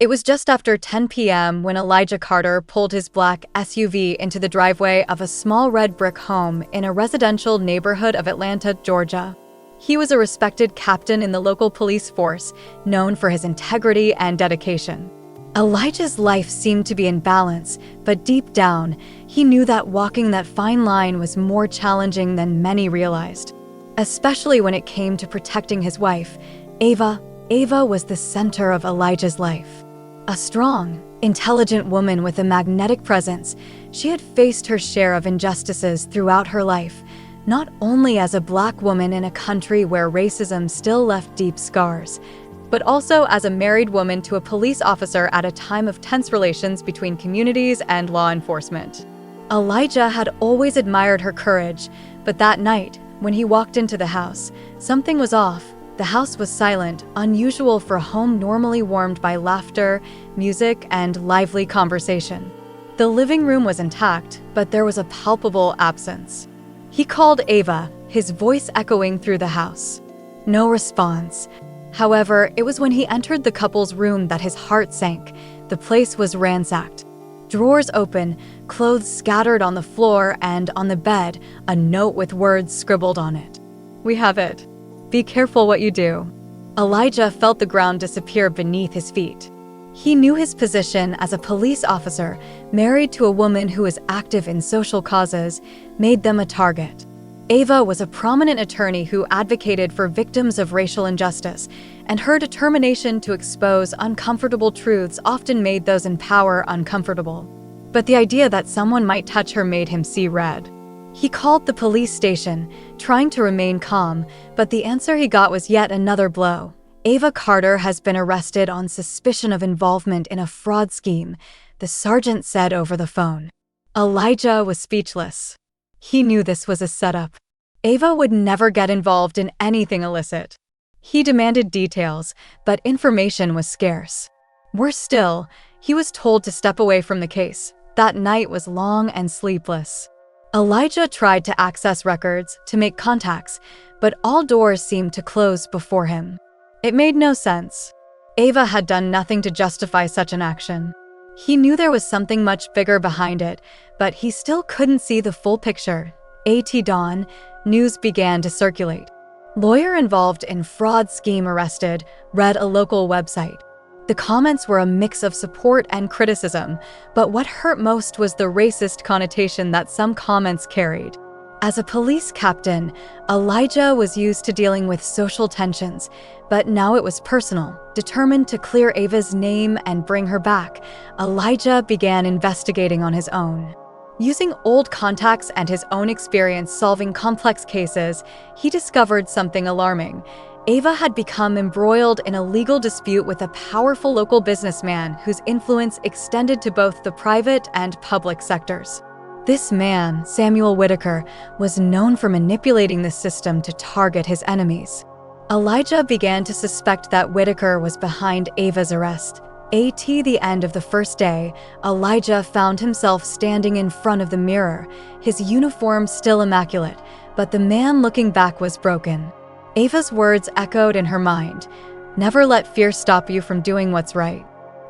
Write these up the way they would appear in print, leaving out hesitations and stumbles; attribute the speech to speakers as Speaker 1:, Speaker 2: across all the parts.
Speaker 1: It was just after 10 p.m. when Elijah Carter pulled his black SUV into the driveway of a small red brick home in a residential neighborhood of Atlanta, Georgia. He was a respected captain in the local police force, known for his integrity and dedication. Elijah's life seemed to be in balance, but deep down, he knew that walking that fine line was more challenging than many realized. Especially when it came to protecting his wife, Ava. Ava was the center of Elijah's life. A strong, intelligent woman with a magnetic presence, she had faced her share of injustices throughout her life, not only as a black woman in a country where racism still left deep scars, but also as a married woman to a police officer at a time of tense relations between communities and law enforcement. Elijah had always admired her courage, but that night, when he walked into the house, something was off. The house was silent, unusual for a home normally warmed by laughter, music, and lively conversation. The living room was intact, but there was a palpable absence. He called Ava, his voice echoing through the house. No response. However, it was when he entered the couple's room that his heart sank. The place was ransacked. Drawers open, clothes scattered on the floor, and on the bed, a note with words scribbled on it. "We have it. Be careful what you do." Elijah felt the ground disappear beneath his feet. He knew his position as a police officer, married to a woman who was active in social causes, made them a target. Ava was a prominent attorney who advocated for victims of racial injustice, and her determination to expose uncomfortable truths often made those in power uncomfortable. But the idea that someone might touch her made him see red. He called the police station, trying to remain calm, but the answer he got was yet another blow. Ava Carter has been arrested on suspicion of involvement in a fraud scheme, the sergeant said over the phone. Elijah was speechless. He knew this was a setup. Ava would never get involved in anything illicit. He demanded details, but information was scarce. Worse still, he was told to step away from the case. That night was long and sleepless. Elijah tried to access records, to make contacts, but all doors seemed to close before him. It made no sense. Ava had done nothing to justify such an action. He knew there was something much bigger behind it, but he still couldn't see the full picture. At dawn, news began to circulate. Lawyer involved in fraud scheme arrested, read a local website. The comments were a mix of support and criticism, but what hurt most was the racist connotation that some comments carried. As a police captain, Elijah was used to dealing with social tensions, but now it was personal. Determined to clear Ava's name and bring her back, Elijah began investigating on his own. Using old contacts and his own experience solving complex cases, he discovered something alarming. Ava had become embroiled in a legal dispute with a powerful local businessman whose influence extended to both the private and public sectors. This man, Chief Whitaker, was known for manipulating the system to target his enemies. Elijah began to suspect that Whitaker was behind Ava's arrest. At the end of the first day, Elijah found himself standing in front of the mirror, his uniform still immaculate, but the man looking back was broken. Ava's words echoed in her mind, "Never let fear stop you from doing what's right."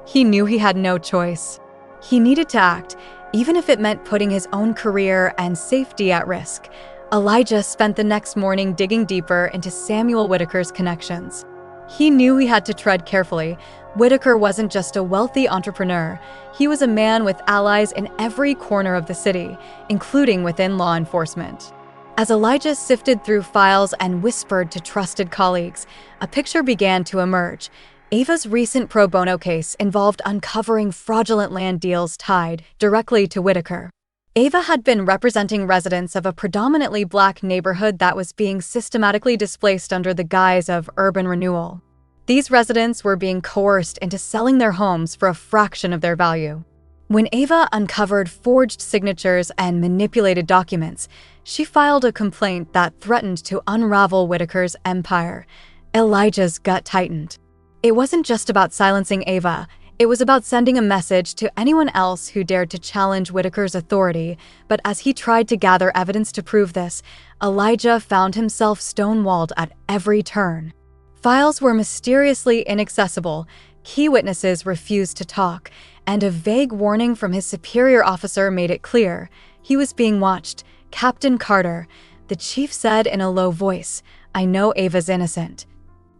Speaker 1: He knew he had no choice. He needed to act, even if it meant putting his own career and safety at risk. Elijah spent the next morning digging deeper into Chief Whitaker's connections. He knew he had to tread carefully. Whitaker wasn't just a wealthy entrepreneur. He was a man with allies in every corner of the city, including within law enforcement. As Elijah sifted through files and whispered to trusted colleagues, a picture began to emerge. Ava's recent pro bono case involved uncovering fraudulent land deals tied directly to Whitaker. Ava had been representing residents of a predominantly black neighborhood that was being systematically displaced under the guise of urban renewal. These residents were being coerced into selling their homes for a fraction of their value. When Ava uncovered forged signatures and manipulated documents, she filed a complaint that threatened to unravel Whitaker's empire. Elijah's gut tightened. It wasn't just about silencing Ava. It was about sending a message to anyone else who dared to challenge Whitaker's authority, but as he tried to gather evidence to prove this, Elijah found himself stonewalled at every turn. Files were mysteriously inaccessible, Key witnesses refused to talk, and a vague warning from his superior officer made it clear he was being watched. "Captain Carter," the chief said in a low voice, "I know Ava's innocent,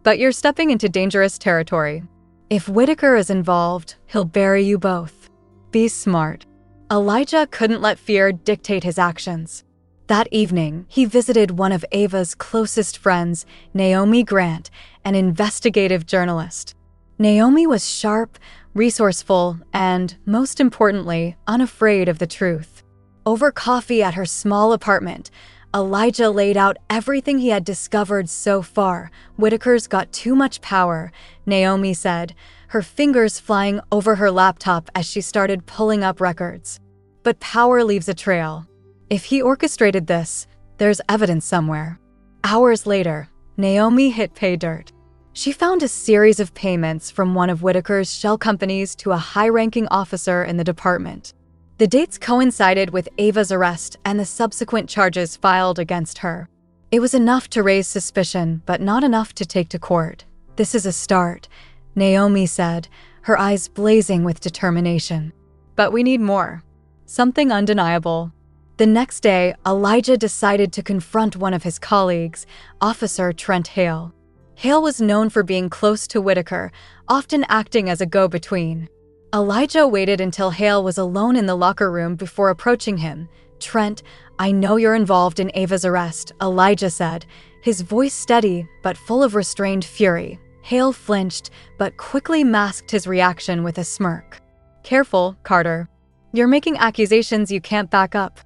Speaker 1: but you're stepping into dangerous territory. If Whitaker is involved, he'll bury you both. Be smart." Elijah couldn't let fear dictate his actions. That evening, he visited one of Ava's closest friends, Naomi Grant, an investigative journalist. Naomi was sharp, resourceful, and, most importantly, unafraid of the truth. Over coffee at her small apartment, Elijah laid out everything he had discovered so far. "Whitaker's got too much power," Naomi said, her fingers flying over her laptop as she started pulling up records. "But power leaves a trail. If he orchestrated this, there's evidence somewhere." Hours later, Naomi hit pay dirt. She found a series of payments from one of Whitaker's shell companies to a high-ranking officer in the department. The dates coincided with Ava's arrest and the subsequent charges filed against her. It was enough to raise suspicion, but not enough to take to court. "This is a start," Naomi said, her eyes blazing with determination. "But we need more. Something undeniable." The next day, Elijah decided to confront one of his colleagues, Officer Trent Hale. Hale was known for being close to Whitaker, often acting as a go-between. Elijah waited until Hale was alone in the locker room before approaching him. "Trent, I know you're involved in Ava's arrest," Elijah said, his voice steady but full of restrained fury. Hale flinched, but quickly masked his reaction with a smirk. "Careful, Carter. You're making accusations you can't back up."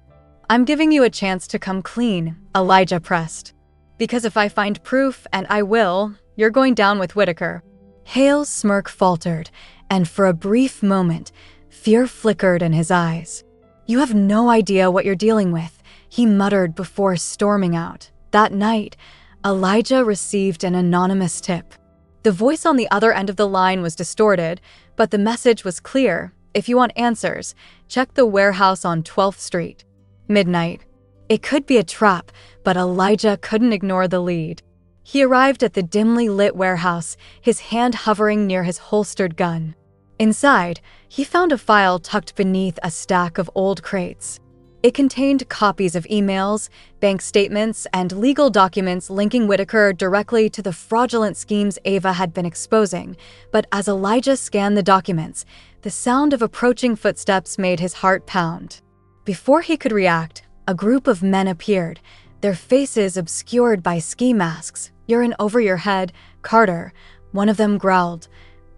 Speaker 1: "I'm giving you a chance to come clean," Elijah pressed. "Because if I find proof, and I will, you're going down with Whitaker." Hale's smirk faltered, and for a brief moment, fear flickered in his eyes. "You have no idea what you're dealing with," he muttered before storming out. That night, Elijah received an anonymous tip. The voice on the other end of the line was distorted, but the message was clear. "If you want answers, check the warehouse on 12th Street. Midnight." It could be a trap, but Elijah couldn't ignore the lead. He arrived at the dimly lit warehouse, his hand hovering near his holstered gun. Inside, he found a file tucked beneath a stack of old crates. It contained copies of emails, bank statements, and legal documents linking Whitaker directly to the fraudulent schemes Ava had been exposing. But as Elijah scanned the documents, the sound of approaching footsteps made his heart pound. Before he could react, a group of men appeared, their faces obscured by ski masks. "You're in over your head, Carter," one of them growled.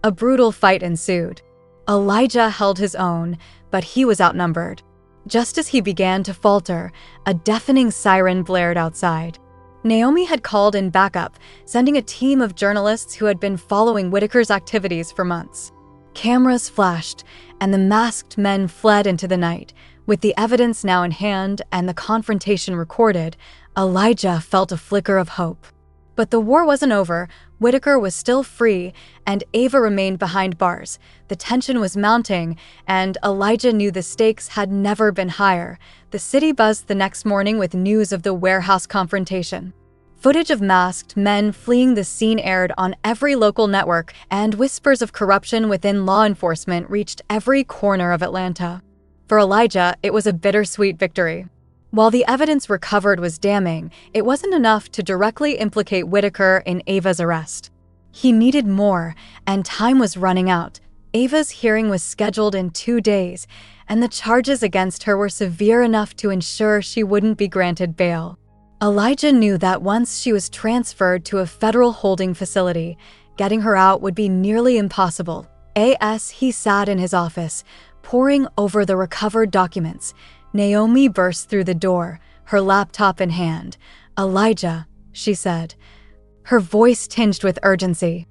Speaker 1: A brutal fight ensued. Elijah held his own, but he was outnumbered. Just as he began to falter, a deafening siren blared outside. Naomi had called in backup, sending a team of journalists who had been following Whitaker's activities for months. Cameras flashed, and the masked men fled into the night. With the evidence now in hand and the confrontation recorded, Elijah felt a flicker of hope. But the war wasn't over. Whitaker was still free, and Ava remained behind bars. The tension was mounting, and Elijah knew the stakes had never been higher. The city buzzed the next morning with news of the warehouse confrontation. Footage of masked men fleeing the scene aired on every local network, and whispers of corruption within law enforcement reached every corner of Atlanta. For Elijah, it was a bittersweet victory. While the evidence recovered was damning, it wasn't enough to directly implicate Whitaker in Ava's arrest. He needed more, and time was running out. Ava's hearing was scheduled in 2 days, and the charges against her were severe enough to ensure she wouldn't be granted bail. Elijah knew that once she was transferred to a federal holding facility, getting her out would be nearly impossible. As he sat in his office, poring over the recovered documents, Naomi burst through the door, her laptop in hand. "Elijah," she said, her voice tinged with urgency.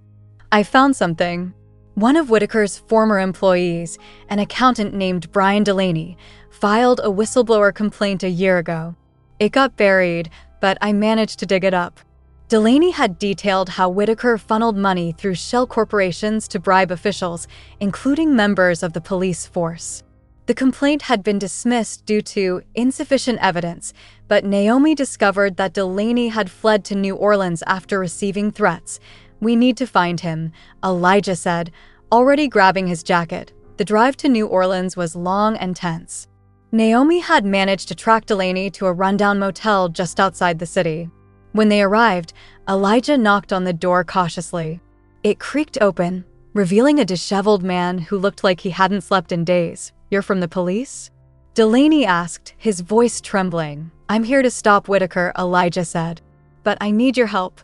Speaker 1: "I found something." One of Whitaker's former employees, an accountant named Brian Delaney, filed a whistleblower complaint a year ago. It got buried, but I managed to dig it up. Delaney had detailed how Whitaker funneled money through shell corporations to bribe officials, including members of the police force. The complaint had been dismissed due to insufficient evidence, but Naomi discovered that Delaney had fled to New Orleans after receiving threats. "We need to find him," Elijah said, already grabbing his jacket. The drive to New Orleans was long and tense. Naomi had managed to track Delaney to a rundown motel just outside the city. When they arrived, Elijah knocked on the door cautiously. It creaked open, revealing a disheveled man who looked like he hadn't slept in days. "You're from the police?" Delaney asked, his voice trembling. "I'm here to stop Whitaker," Elijah said. "But I need your help."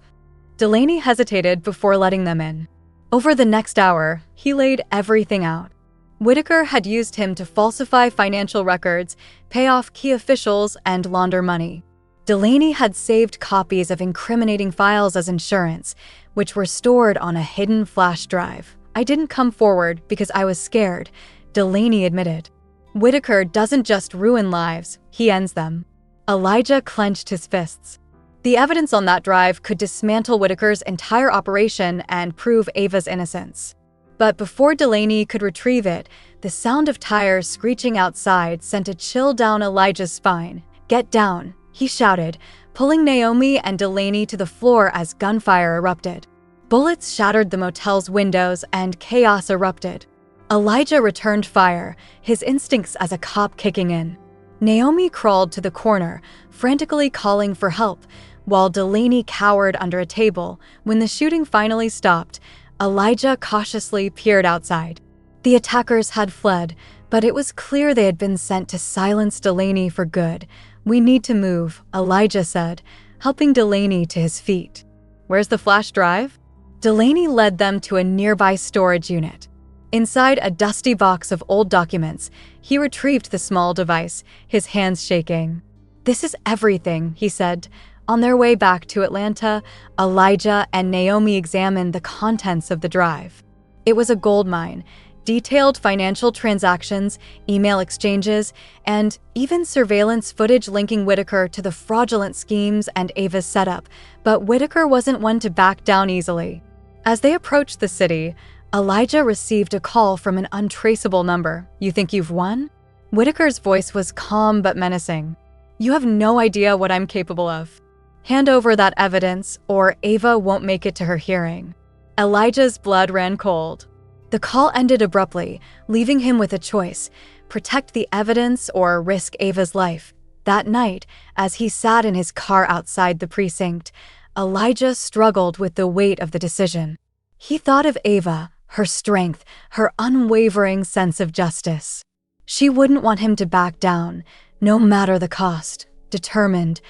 Speaker 1: Delaney hesitated before letting them in. Over the next hour, he laid everything out. Whitaker had used him to falsify financial records, pay off key officials, and launder money. Delaney had saved copies of incriminating files as insurance, which were stored on a hidden flash drive. "I didn't come forward because I was scared," Delaney admitted. "Whitaker doesn't just ruin lives, he ends them." Elijah clenched his fists. The evidence on that drive could dismantle Whitaker's entire operation and prove Ava's innocence. But before Delaney could retrieve it, the sound of tires screeching outside sent a chill down Elijah's spine. "Get down," he shouted, pulling Naomi and Delaney to the floor as gunfire erupted. Bullets shattered the motel's windows and chaos erupted. Elijah returned fire, his instincts as a cop kicking in. Naomi crawled to the corner, frantically calling for help, while Delaney cowered under a table. When the shooting finally stopped, Elijah cautiously peered outside. The attackers had fled, but it was clear they had been sent to silence Delaney for good. "We need to move," Elijah said, helping Delaney to his feet. "Where's the flash drive?" Delaney led them to a nearby storage unit. Inside a dusty box of old documents, he retrieved the small device, his hands shaking. "This is everything," he said. On their way back to Atlanta, Elijah and Naomi examined the contents of the drive. It was a goldmine, detailed financial transactions, email exchanges, and even surveillance footage linking Whitaker to the fraudulent schemes and Ava's setup. But Whitaker wasn't one to back down easily. As they approached the city, Elijah received a call from an untraceable number. "You think you've won?" Whitaker's voice was calm but menacing. "You have no idea what I'm capable of. Hand over that evidence, or Ava won't make it to her hearing." Elijah's blood ran cold. The call ended abruptly, leaving him with a choice: protect the evidence or risk Ava's life. That night, as he sat in his car outside the precinct, Elijah struggled with the weight of the decision. He thought of Ava, her strength, her unwavering sense of justice. She wouldn't want him to back down, no matter the cost. Determined,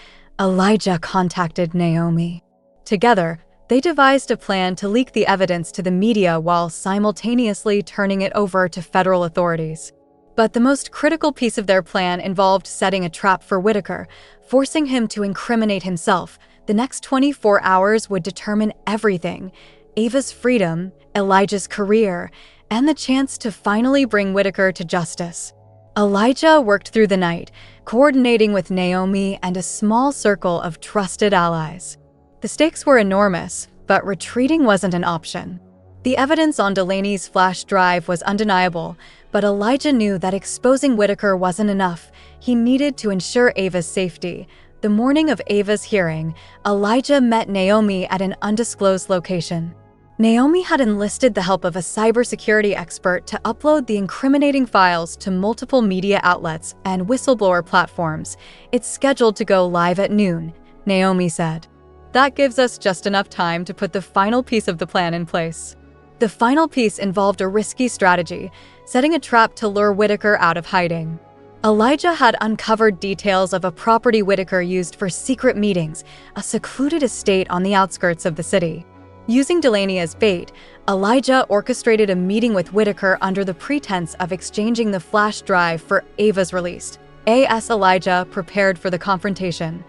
Speaker 1: Elijah contacted Naomi. Together, they devised a plan to leak the evidence to the media while simultaneously turning it over to federal authorities. But the most critical piece of their plan involved setting a trap for Whitaker, forcing him to incriminate himself. The next 24 hours would determine everything: Ava's freedom, Elijah's career, and the chance to finally bring Whitaker to justice. Elijah worked through the night, coordinating with Naomi and a small circle of trusted allies. The stakes were enormous, but retreating wasn't an option. The evidence on Delaney's flash drive was undeniable, but Elijah knew that exposing Whitaker wasn't enough. He needed to ensure Ava's safety. The morning of Ava's hearing, Elijah met Naomi at an undisclosed location. Naomi had enlisted the help of a cybersecurity expert to upload the incriminating files to multiple media outlets and whistleblower platforms. "It's scheduled to go live at noon," Naomi said. "That gives us just enough time to put the final piece of the plan in place." The final piece involved a risky strategy, setting a trap to lure Whitaker out of hiding. Elijah had uncovered details of a property Whitaker used for secret meetings, a secluded estate on the outskirts of the city. Using Delaney as bait, Elijah orchestrated a meeting with Whitaker under the pretense of exchanging the flash drive for Ava's release. Elijah prepared for the confrontation.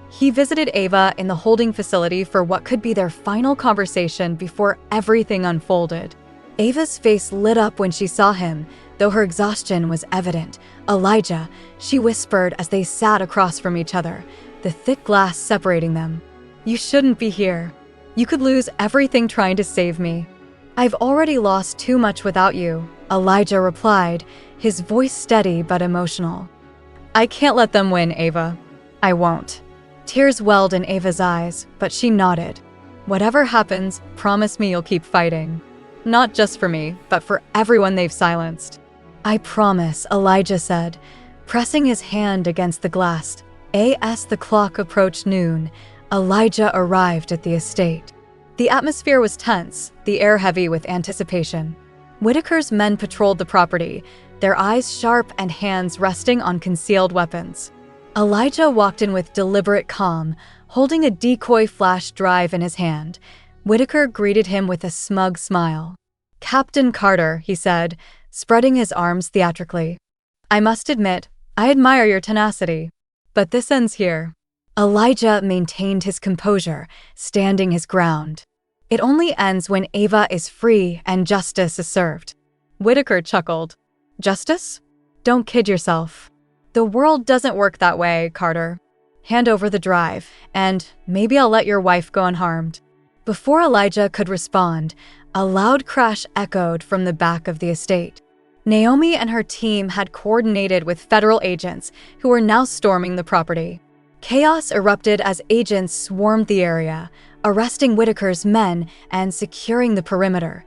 Speaker 1: He visited Ava in the holding facility for what could be their final conversation before everything unfolded. Ava's face lit up when she saw him, though her exhaustion was evident. "Elijah," she whispered as they sat across from each other, the thick glass separating them. "You shouldn't be here. You could lose everything trying to save me." "I've already lost too much without you," Elijah replied, his voice steady but emotional. "I can't let them win, Ava. I won't." Tears welled in Ava's eyes, but she nodded. "Whatever happens, promise me you'll keep fighting." Not just for me, but for everyone they've silenced. I promise, Elijah said, pressing his hand against the glass. As the clock approached noon, Elijah arrived at the estate. The atmosphere was tense, the air heavy with anticipation. Whitaker's men patrolled the property, their eyes sharp and hands resting on concealed weapons. Elijah walked in with deliberate calm, holding a decoy flash drive in his hand. Whitaker greeted him with a smug smile. "Captain Carter," he said, spreading his arms theatrically. "I must admit, I admire your tenacity. But this ends here." Elijah maintained his composure, standing his ground. "It only ends when Ava is free and justice is served." Whitaker chuckled. "Justice? Don't kid yourself. The world doesn't work that way, Carter. Hand over the drive, and maybe I'll let your wife go unharmed." Before Elijah could respond, a loud crash echoed from the back of the estate. Naomi and her team had coordinated with federal agents who were now storming the property. Chaos erupted as agents swarmed the area, arresting Whitaker's men and securing the perimeter.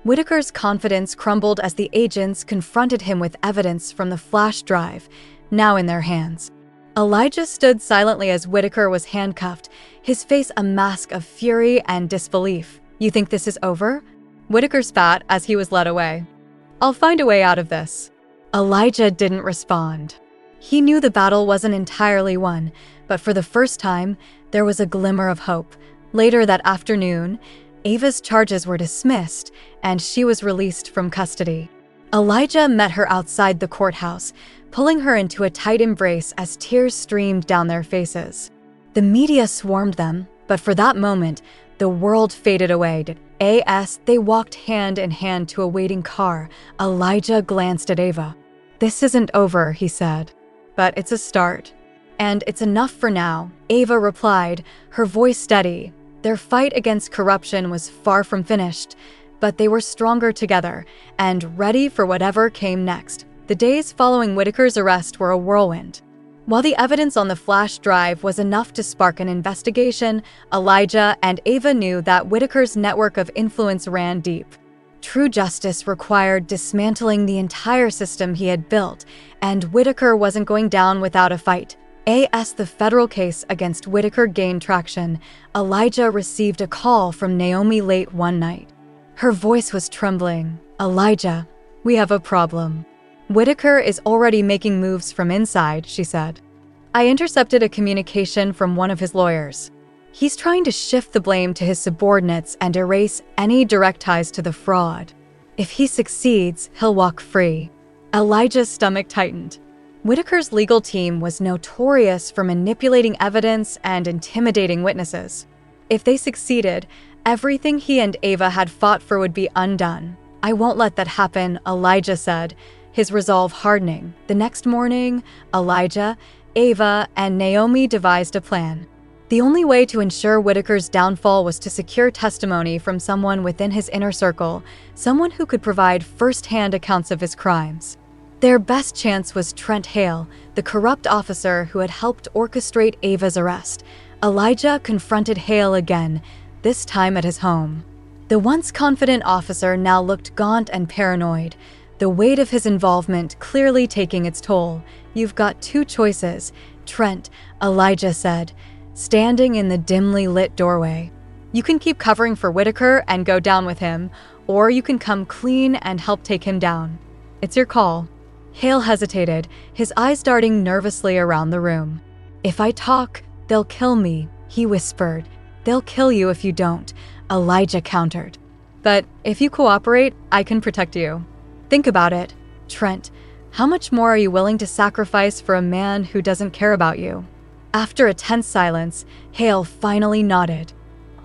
Speaker 1: Whitaker's confidence crumbled as the agents confronted him with evidence from the flash drive, now in their hands. Elijah stood silently as Whitaker was handcuffed, his face a mask of fury and disbelief. "You think this is over?" Whitaker spat as he was led away. "I'll find a way out of this." Elijah didn't respond. He knew the battle wasn't entirely won, but for the first time, there was a glimmer of hope. Later that afternoon, Ava's charges were dismissed, and she was released from custody. Elijah met her outside the courthouse, pulling her into a tight embrace as tears streamed down their faces. The media swarmed them, but for that moment, the world faded away. As they walked hand in hand to a waiting car, Elijah glanced at Ava. "This isn't over," he said, "but it's a start. And it's enough for now," Ava replied, her voice steady. Their fight against corruption was far from finished, but they were stronger together and ready for whatever came next. The days following Whitaker's arrest were a whirlwind. While the evidence on the flash drive was enough to spark an investigation, Elijah and Ava knew that Whitaker's network of influence ran deep. True justice required dismantling the entire system he had built, and Whitaker wasn't going down without a fight. As the federal case against Whitaker gained traction, Elijah received a call from Naomi late one night. Her voice was trembling. "Elijah, we have a problem." "Whitaker is already making moves from inside," she said. "I intercepted a communication from one of his lawyers. He's trying to shift the blame to his subordinates and erase any direct ties to the fraud. If he succeeds, he'll walk free." Elijah's stomach tightened. Whitaker's legal team was notorious for manipulating evidence and intimidating witnesses. If they succeeded, everything he and Ava had fought for would be undone. "I won't let that happen," Elijah said, his resolve hardening. The next morning, Elijah, Ava, and Naomi devised a plan. The only way to ensure Whitaker's downfall was to secure testimony from someone within his inner circle, someone who could provide first-hand accounts of his crimes. Their best chance was Trent Hale, the corrupt officer who had helped orchestrate Ava's arrest. Elijah confronted Hale again, this time at his home. The once confident officer now looked gaunt and paranoid, the weight of his involvement clearly taking its toll. "You've got two choices, Trent," Elijah said, standing in the dimly lit doorway. "You can keep covering for Whitaker and go down with him, or you can come clean and help take him down. It's your call." Hale hesitated, his eyes darting nervously around the room. "If I talk, they'll kill me," he whispered. "They'll kill you if you don't," Elijah countered. "But if you cooperate, I can protect you. Think about it, Trent. How much more are you willing to sacrifice for a man who doesn't care about you?" After a tense silence, Hale finally nodded.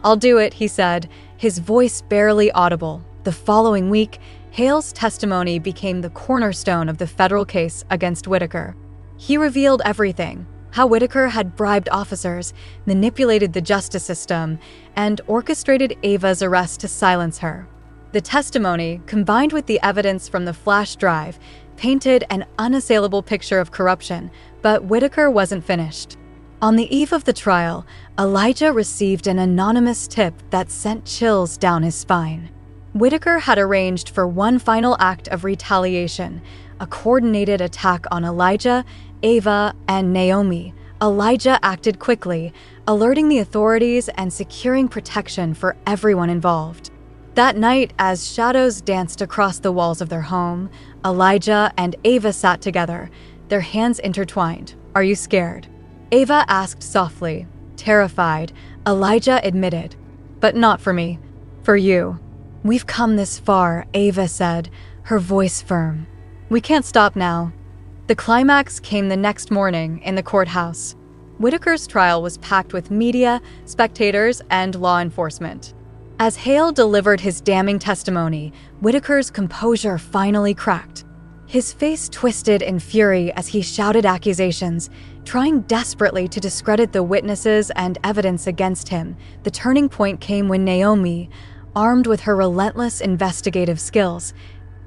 Speaker 1: "I'll do it," he said, his voice barely audible. The following week, Hale's testimony became the cornerstone of the federal case against Whitaker. He revealed everything: how Whitaker had bribed officers, manipulated the justice system, and orchestrated Ava's arrest to silence her. The testimony, combined with the evidence from the flash drive, painted an unassailable picture of corruption, but Whitaker wasn't finished. On the eve of the trial, Elijah received an anonymous tip that sent chills down his spine. Whitaker had arranged for one final act of retaliation, a coordinated attack on Elijah, Ava, and Naomi. Elijah acted quickly, alerting the authorities and securing protection for everyone involved. That night, as shadows danced across the walls of their home, Elijah and Ava sat together, their hands intertwined. "Are you scared?" Ava asked softly. Terrified, Elijah admitted. "But not for me. For you." "We've come this far," Ava said, her voice firm. "We can't stop now." The climax came the next morning in the courthouse. Whitaker's trial was packed with media, spectators, and law enforcement. As Hale delivered his damning testimony, Whitaker's composure finally cracked. His face twisted in fury as he shouted accusations, trying desperately to discredit the witnesses and evidence against him. The turning point came when Naomi, armed with her relentless investigative skills,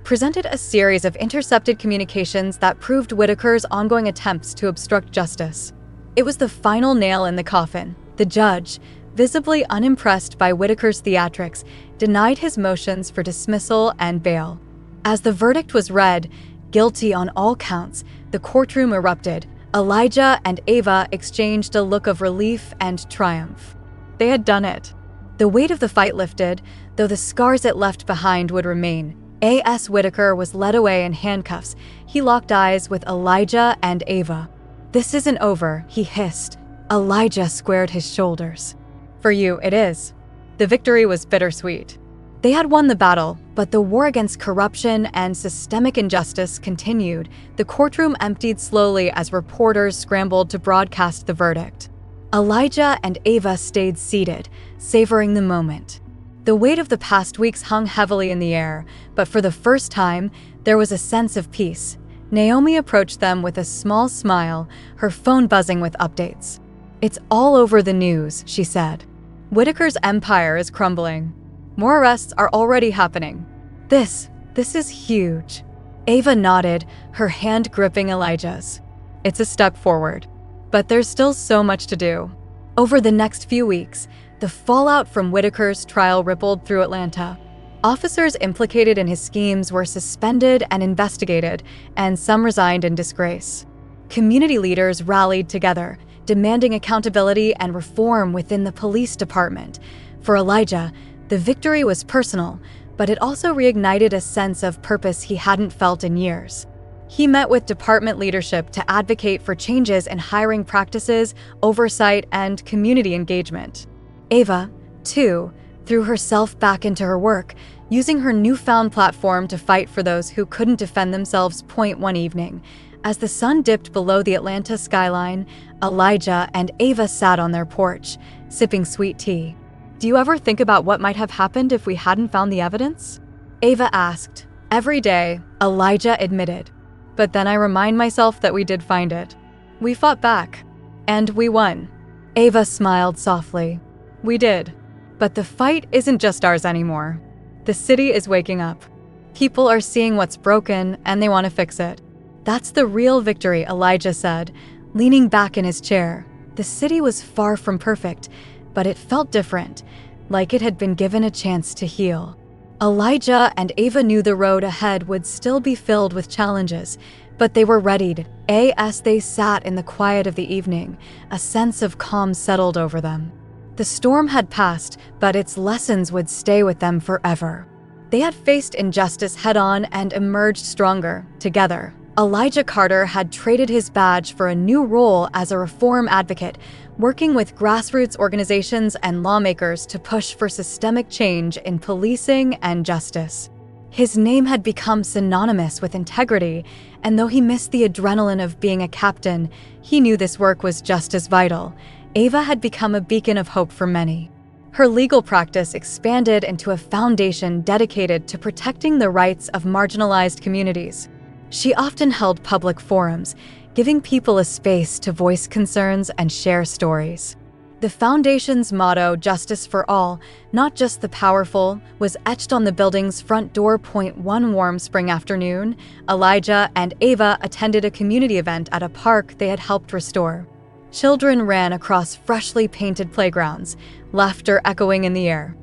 Speaker 1: presented a series of intercepted communications that proved Whitaker's ongoing attempts to obstruct justice. It was the final nail in the coffin. The judge, visibly unimpressed by Whitaker's theatrics, denied his motions for dismissal and bail. As the verdict was read, guilty on all counts, the courtroom erupted. Elijah and Ava exchanged a look of relief and triumph. They had done it. The weight of the fight lifted, though the scars it left behind would remain. A.S. Whitaker was led away in handcuffs. He locked eyes with Elijah and Ava. "This isn't over," he hissed. Elijah squared his shoulders. "For you, it is." The victory was bittersweet. They had won the battle, but the war against corruption and systemic injustice continued. The courtroom emptied slowly as reporters scrambled to broadcast the verdict. Elijah and Ava stayed seated, savoring the moment. The weight of the past weeks hung heavily in the air, but for the first time, there was a sense of peace. Naomi approached them with a small smile, her phone buzzing with updates. "It's all over the news," she said. "Whitaker's empire is crumbling. More arrests are already happening. This is huge." Ava nodded, her hand gripping Elijah's. "It's a step forward. But there's still so much to do." Over the next few weeks, the fallout from Whitaker's trial rippled through Atlanta. Officers implicated in his schemes were suspended and investigated, and some resigned in disgrace. Community leaders rallied together, demanding accountability and reform within the police department. For Elijah, the victory was personal, but it also reignited a sense of purpose he hadn't felt in years. He met with department leadership to advocate for changes in hiring practices, oversight, and community engagement. Ava, too, threw herself back into her work, using her newfound platform to fight for those who couldn't defend themselves. One evening, as the sun dipped below the Atlanta skyline, Elijah and Ava sat on their porch, sipping sweet tea. "Do you ever think about what might have happened if we hadn't found the evidence?" Ava asked. "Every day," Elijah admitted. "But then I remind myself that we did find it. We fought back. And we won." Ava smiled softly. "We did. But the fight isn't just ours anymore. The city is waking up. People are seeing what's broken and they want to fix it. That's the real victory," Elijah said, leaning back in his chair. The city was far from perfect, but it felt different, like it had been given a chance to heal. Elijah and Ava knew the road ahead would still be filled with challenges, but they were readied. As they sat in the quiet of the evening, a sense of calm settled over them. The storm had passed, but its lessons would stay with them forever. They had faced injustice head-on and emerged stronger, together. Elijah Carter had traded his badge for a new role as a reform advocate, working with grassroots organizations and lawmakers to push for systemic change in policing and justice. His name had become synonymous with integrity, and though he missed the adrenaline of being a captain, he knew this work was just as vital. Ava had become a beacon of hope for many. Her legal practice expanded into a foundation dedicated to protecting the rights of marginalized communities. She often held public forums, giving people a space to voice concerns and share stories. The foundation's motto, "Justice for All, Not Just the Powerful," was etched on the building's front door. One warm spring afternoon, Elijah and Ava attended a community event at a park they had helped restore. Children ran across freshly painted playgrounds, laughter echoing in the air.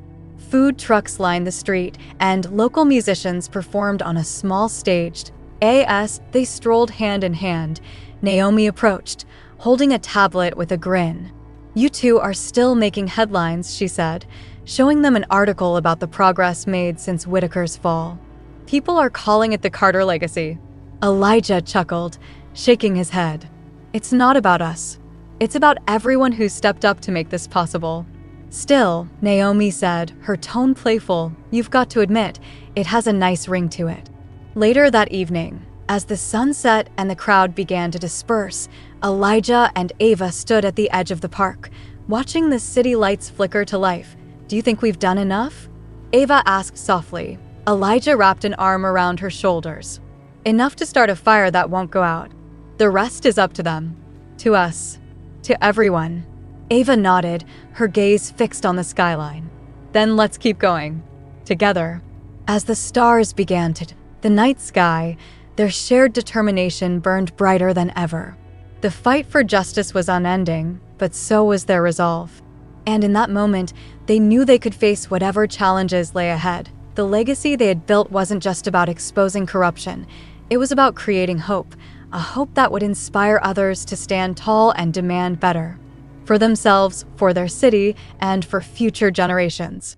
Speaker 1: Food trucks lined the street, and local musicians performed on a small stage. As they strolled hand in hand, Naomi approached, holding a tablet with a grin. "You two are still making headlines," she said, showing them an article about the progress made since Whitaker's fall. "People are calling it the Carter legacy." Elijah chuckled, shaking his head. "It's not about us. It's about everyone who stepped up to make this possible." "Still," Naomi said, her tone playful, "you've got to admit, it has a nice ring to it." Later that evening, as the sun set and the crowd began to disperse, Elijah and Ava stood at the edge of the park, watching the city lights flicker to life. "Do you think we've done enough?" Ava asked softly. Elijah wrapped an arm around her shoulders. "Enough to start a fire that won't go out. The rest is up to them. To us. To everyone." Ava nodded, her gaze fixed on the skyline. "Then let's keep going. Together." As the stars began to the night sky, their shared determination burned brighter than ever. The fight for justice was unending, but so was their resolve. And in that moment, they knew they could face whatever challenges lay ahead. The legacy they had built wasn't just about exposing corruption. It was about creating hope, a hope that would inspire others to stand tall and demand better. For themselves, for their city, and for future generations.